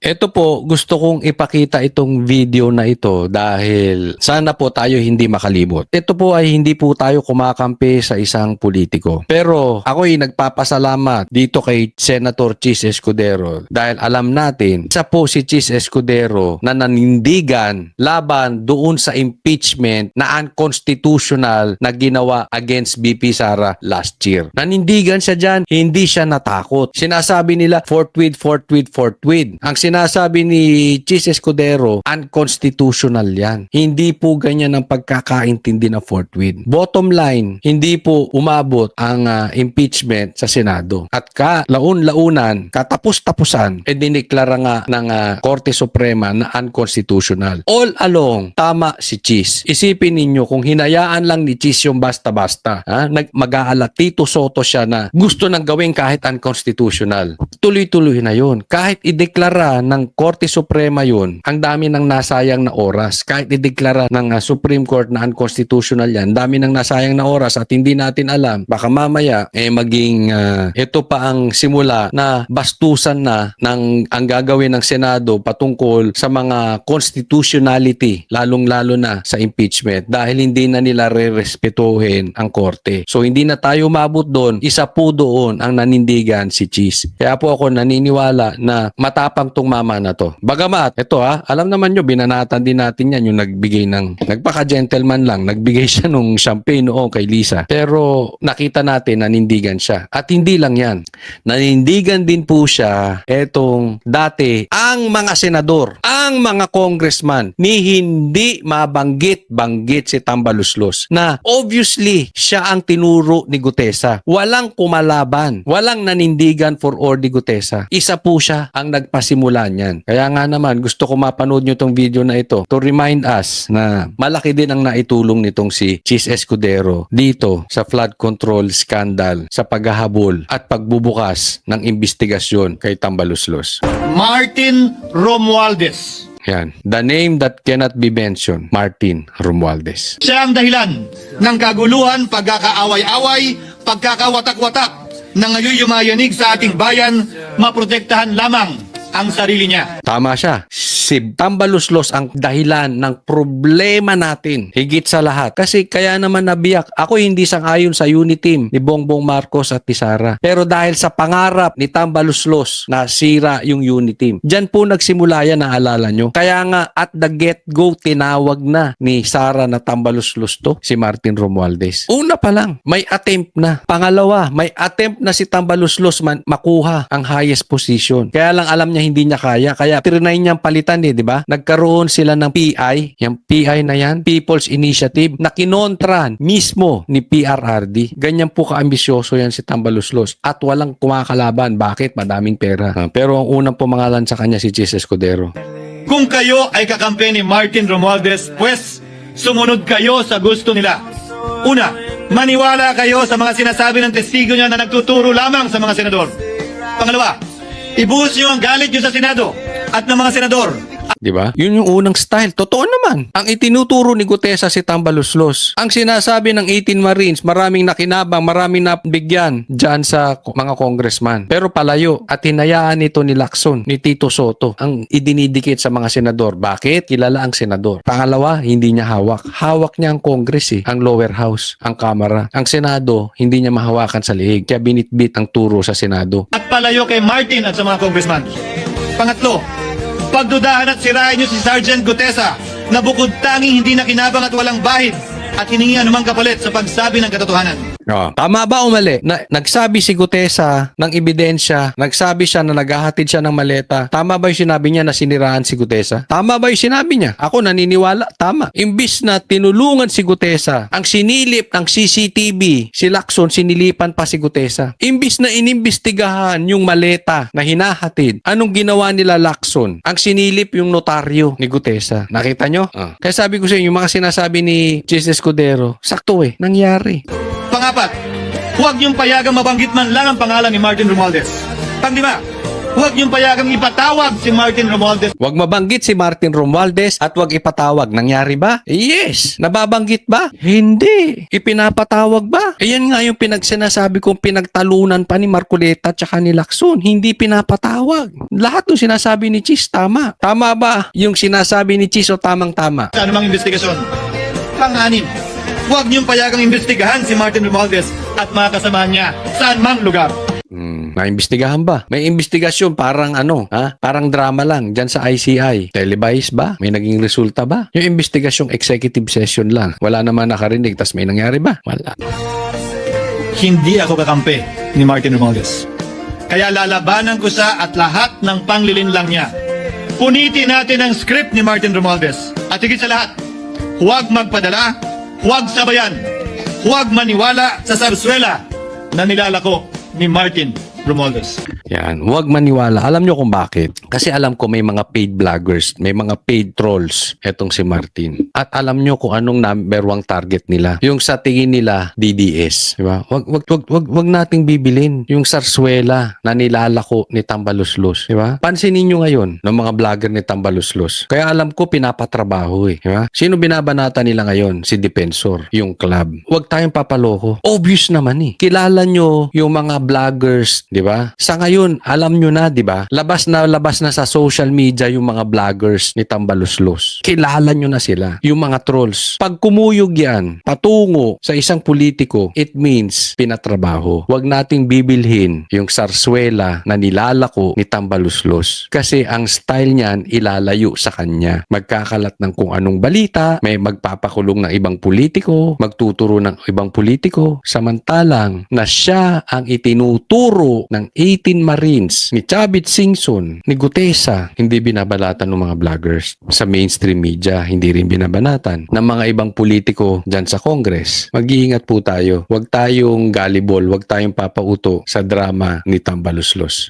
Ito po, gusto kong ipakita itong video na ito dahil sana po tayo hindi makalimot. Ito po ay hindi po tayo kumakampi sa isang politiko. Pero ako'y nagpapasalamat dito kay Senator Chis Escudero dahil alam natin, isa po si Chis Escudero na nanindigan laban doon sa impeachment na unconstitutional na ginawa against BP Sara last year. Nanindigan siya dyan, hindi siya natakot. Sinasabi nila forthwith. Ang sinasabi ni Chis Escudero, unconstitutional yan. Hindi po ganyan ang pagkakaintindi ng forthwith. Bottom line, hindi po umabot ang impeachment sa Senado. At laun-launan, katapos-tapusan, diniklara nga ng Korte Suprema na unconstitutional. All along, tama si Chis. Isipin ninyo kung hinayaan lang ni Chis yung basta-basta, mag-aalat, Tito Soto siya na gusto nang gawin kahit unconstitutional. Tuloy-tuloy na yun. Kahit ideklara ng Korte Suprema yun, ang dami nang nasayang na oras. Kahit ideklara ng Supreme Court na unconstitutional yan, dami nang nasayang na oras at hindi natin alam. Baka mamaya, maging ito pa ang simula na bastusan na ng ang gagawin ng Senado patungkol sa mga constitutionality, lalong-lalo na sa impeachment dahil hindi na nila re-respetuhin ang Korte. So hindi na tayo mabot doon, isa po doon ang nanindigan si Chis. Kaya po ako naniniwala na matapang tong mama na to. Bagamat, ito alam naman nyo, binanatan din natin yan yung nagpaka-gentleman lang, nagbigay siya nung champagne noong kay Lisa. Pero nakita natin nanindigan siya. At hindi lang yan. Nanindigan din po siya etong dati ang mga senador, ang mga congressman ni hindi mabanggit si Tambaluslos na obviously siya ang tinuro ni Gutesa. Walang kumalaban, walang nanindigan for Ordi Gutesa. Isa po siya ang nagpasimula niyan. Kaya nga naman gusto ko mapanood nyo tong video na ito to remind us na malaki din ang naitulong nitong si Chis Escudero dito sa flood control scandal, sa paghahabol at pagbubukas ng investigasyon kay Tambaluslos. Martin Romualdez. Yan. The name that cannot be mentioned, Martin Romualdez. Siya ang dahilan ng kaguluhan, pagkakaaway-away, pagkakawatak-watak na ngayon yumayanig sa ating bayan, maprotektahan lamang ang sarili niya. Tama siya. Si Tambaluslos ang dahilan ng problema natin. Higit sa lahat. Kasi kaya naman nabiyak. Ako hindi sang-ayon sa unity team ni Bongbong Marcos at ni Sara. Pero dahil sa pangarap ni Tambaluslos na sira yung unity team. Diyan po nagsimula yan, naalala nyo. Kaya nga at the get-go, tinawag na ni Sara na Tambaluslos to, si Martin Romualdez. Una pa lang, may attempt na. Pangalawa, may attempt na si Tambaluslos makuha ang highest position. Kaya lang alam niya hindi niya kaya. Kaya trinay niyang palitan di ba? Nagkaroon sila ng PI, yung PI na yan, People's Initiative, na kinontran mismo ni PRRD. Ganyan po kaambisyoso yan si Tambaluslos at walang kumakalaban. Bakit? Madaming pera. Pero ang unang pumangalan sa kanya si Chis Escudero. Kung kayo ay kakampi ni Martin Romualdez, pues sumunod kayo sa gusto nila. Una, maniwala kayo sa mga sinasabi ng testigo niya na nagtuturo lamang sa mga senador. Pangalawa, ibuhos niyo ang galit niyo sa Senado at ng mga senador. Di ba? Yun yung unang style. Totoo naman. Ang itinuturo ni Gutesa si Tambaluslos. Ang sinasabi ng 18 Marines, maraming nakinabang, maraming nabigyan dyan sa mga congressman. Pero palayo at hinayaan ito ni Lacson, ni Tito Soto, ang idinidikit sa mga senador. Bakit? Kilala ang senador. Pangalawa, hindi niya hawak. Hawak niya ang Congress ang lower house, ang Kamara. Ang Senado, hindi niya mahawakan sa liig. Kaya binitbit ang turo sa Senado. At palayo kay Martin at sa mga congressman. Pangatlo, pagdudahan at sirain niyo si Sergeant Gutesa na bukod tanging hindi nakinabang at walang bahid at hiningi anumang kapalit sa pagsabi ng katotohanan. Tama ba o mali? Nagsabi si Gutesa ng ebidensya, nagsabi siya na naghahatid siya ng maleta. Tama ba yung sinabi niya na siniraan si Gutesa? Tama ba yung sinabi niya? Ako naniniwala, tama. Imbis na tinulungan si Gutesa, ang sinilip ng CCTV, si Lacson, sinilipan pa si Gutesa. Imbis na inimbestigahan yung maleta na hinahatid, anong ginawa nila Lacson? Ang sinilip yung notaryo ni Gutesa. Nakita nyo? Kaya sabi ko sa inyo, yung mga sinasabi ni Chis Escudero, sakto nangyari. Pangapat, huwag niyong payagang mabanggit man lang ang pangalan ni Martin Romualdez. Panglima, Huwag niyong payagang ipatawag si Martin Romualdez. Huwag mabanggit si Martin Romualdez at huwag ipatawag. Nangyari ba? Yes. Nababanggit ba? Hindi. Ipinapatawag ba? Ayan nga yung sinasabi kong pinagtalunan pa ni Marcoleta at saka ni Lacson. Hindi pinapatawag. Lahat ng sinasabi ni Chis, tama. Tama ba yung sinasabi ni Chis o tamang-tama? Sa anumang investigasyon. Pang-anim, huwag niyong payagang imbestigahan si Martin Romualdez at mga kasama niya saan mang lugar. Naimbestigahan ba? May investigasyon parang parang drama lang dyan sa ICI. Televised ba? May naging resulta ba? Yung investigasyong executive session lang. Wala naman nakarinig, tas may nangyari ba? Wala. Hindi ako kakampi ni Martin Romualdez. Kaya lalabanan ko siya at lahat ng panglilinlang niya. Punitin natin ang script ni Martin Romualdez. At higit sa lahat, huwag magpadala, huwag sabayan, huwag maniwala sa sarswela na nilalako ni Martin Romualdez. Yan, huwag maniwala. Alam nyo kung bakit? Kasi alam ko may mga paid vloggers, may mga paid trolls etong si Martin. At alam nyo kung anong number one target nila. Yung sa tingin nila DDS, di ba? Wag nating bibilin yung sarswela na nilalako ni Tambaluslos, di ba? Pansinin nyo ngayon ng mga vlogger ni Tambaluslos. Kaya alam ko pinapatrabaho di ba? Sino binabanata nila ngayon? Si Defensor, yung club. Huwag tayong papaloko. Obvious naman Kilala nyo yung mga vloggers, di ba? Sa ngayon, alam nyo na, di ba? Labas na sa social media yung mga vloggers ni Tambaluslos. Kilala nyo na sila. Yung mga trolls. Pag kumuyog yan, patungo sa isang politiko, it means pinatrabaho. Huwag nating bibilhin yung sarswela na nilalako ni Tambaluslos. Kasi ang style niyan, ilalayo sa kanya. Magkakalat ng kung anong balita, may magpapakulong ng ibang politiko, magtuturo ng ibang politiko, samantalang na siya ang itinuturo ng 18 Marines, ni Chavit Singson, ni Gutesa, hindi binabalatan ng mga vloggers. Sa mainstream media, hindi rin binabanatan ng mga ibang politiko dyan sa Congress. Mag-iingat po tayo. Huwag tayong gullible, huwag tayong papauto sa drama ni Tambaluslos.